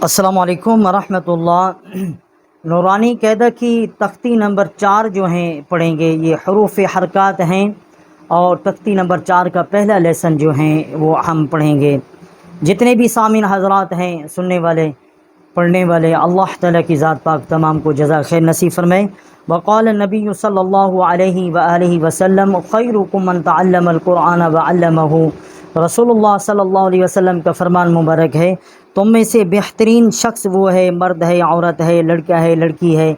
السلام علیکم ورحمۃ اللہ۔ نورانی قاعدہ کی تختی نمبر 4 جو ہیں پڑھیں گے، یہ حروف حرکات ہیں، اور تختی نمبر 4 کا پہلا لیسن جو ہیں وہ ہم پڑھیں گے۔ جتنے بھی سامعین حضرات ہیں، سننے والے پڑھنے والے، اللہ تعالیٰ کی ذات پاک تمام کو جزا خیر نصیب فرمائے۔ وقال النبی صلی اللہ علیہ وآلہ وسلم خیرکم من تعلم القرآن وعلمہ۔ رسول اللہ صلی اللہ علیہ وسلم کا فرمان مبارک ہے، تم میں سے بہترین شخص وہ ہے، مرد ہے، عورت ہے، لڑکا ہے، لڑکی ہے،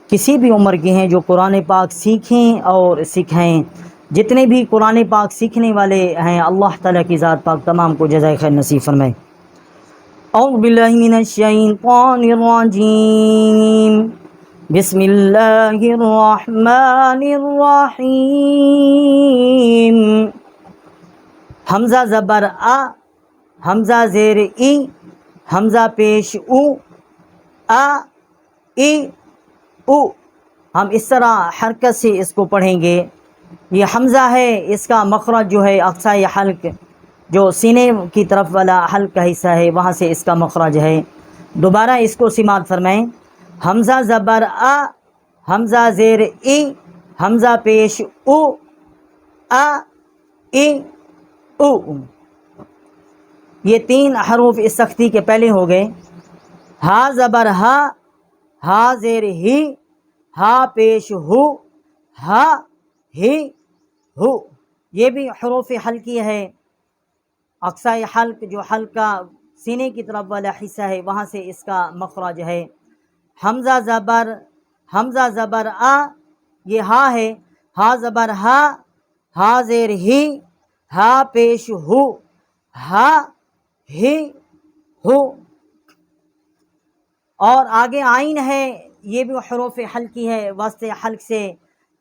کسی بھی عمر کے ہیں، جو قرآن پاک سیکھیں اور سکھائیں۔ جتنے بھی قرآن پاک سیکھنے والے ہیں، اللہ تعالیٰ کی ذات پاک تمام کو جزائے خیر نصیب فرمائے۔ اعوذ باللہ من الشیطان الرجیم، بسم اللہ الرحمن الرحیم۔ حمزہ زبر آ، حمزہ زیر ای، حمزہ پیش او، آ ای او۔ ہم اس طرح حرکت سے اس کو پڑھیں گے۔ یہ حمزہ ہے، اس کا مخرج جو ہے اقصائے حلق، جو سینے کی طرف والا حلق کا حصہ ہے، وہاں سے اس کا مخرج ہے۔ دوبارہ اس کو سماعت فرمائیں۔ حمزہ زبر آ، حمزہ زیر ای، حمزہ پیش او، آ ای او۔ یہ 3 حروف اس سختی کے پہلے ہو گئے۔ ہا زبر ہا، ہا زیر ہی، ہا پیش ہو، ہا ہی ہو۔ یہ بھی حروف حلقی ہے۔ اقصائے حلق، جو حلق کا سینے کی طرف والا حصہ ہے، وہاں سے اس کا مخرج ہے۔ حمزہ زبر آ، یہ ہا ہے، ہا زبر ہا، ہا زیر ہی، ہا پیش ہو، ہا ہی ہو۔ اور آگے آئین ہے، یہ بھی حروف حلقی ہے، وسط حلق سے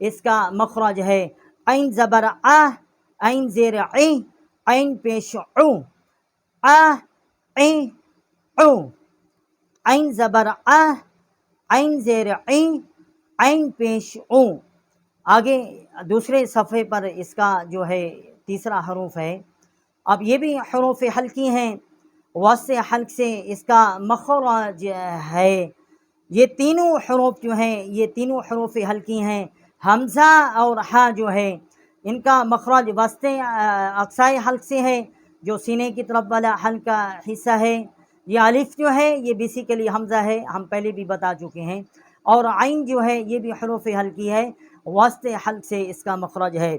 اس کا مخرج ہے۔ عین زبر آ، عین زیر عی، عین پیش عو، آ عی عو۔ عین زبر آ، عین زیر عی، عین پیش عو۔ آگے دوسرے صفحے پر اس کا جو ہے تیسرا حروف ہے۔ اب یہ بھی حروف حلقی ہیں، وسط حلق سے اس کا مخرج ہے۔ یہ تینوں حروف جو ہیں، یہ تینوں حروف حلقی ہیں۔ حمزہ اور ہا جو ہے، ان کا مخرج وسط اقصائے حلق سے ہے، جو سینے کی طرف والا حلق کا حصہ ہے۔ یہ الف جو ہے، یہ بیسیکلی حمزہ ہے، ہم پہلے بھی بتا چکے ہیں۔ اور عین جو ہے، یہ بھی حروف حلقی ہے، وسط حلق سے اس کا مخرج ہے۔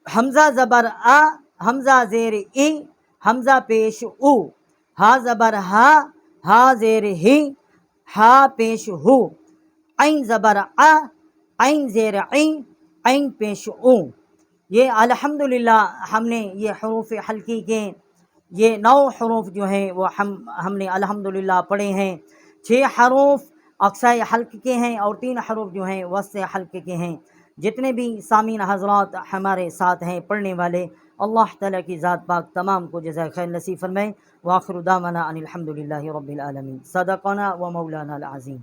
حمزہ زبر آ، حمزہ زیر ای، حمزہ پیش او، ہا زبر ہا، ہا زیر ہی، ہا پیش ہو۔ عین زبر آ، عین زیر عین، عین پیش او۔ یہ الحمدللہ ہم نے یہ حروف حلقی کے یہ 9 حروف جو ہیں وہ ہم نے الحمدللہ پڑھے ہیں۔ 6 حروف اقصائے حلق کے ہیں، اور 3 حروف جو ہیں وسط حلق کے ہیں۔ جتنے بھی سامعین حضرات ہمارے ساتھ ہیں پڑھنے والے، اللہ تعالیٰ کی ذات پاک تمام کو جزائے خیر نصیب فرمائے۔ وآخر دعوانا ان الحمدللہ رب العالمین۔ صدقنا و مولانا العظیم۔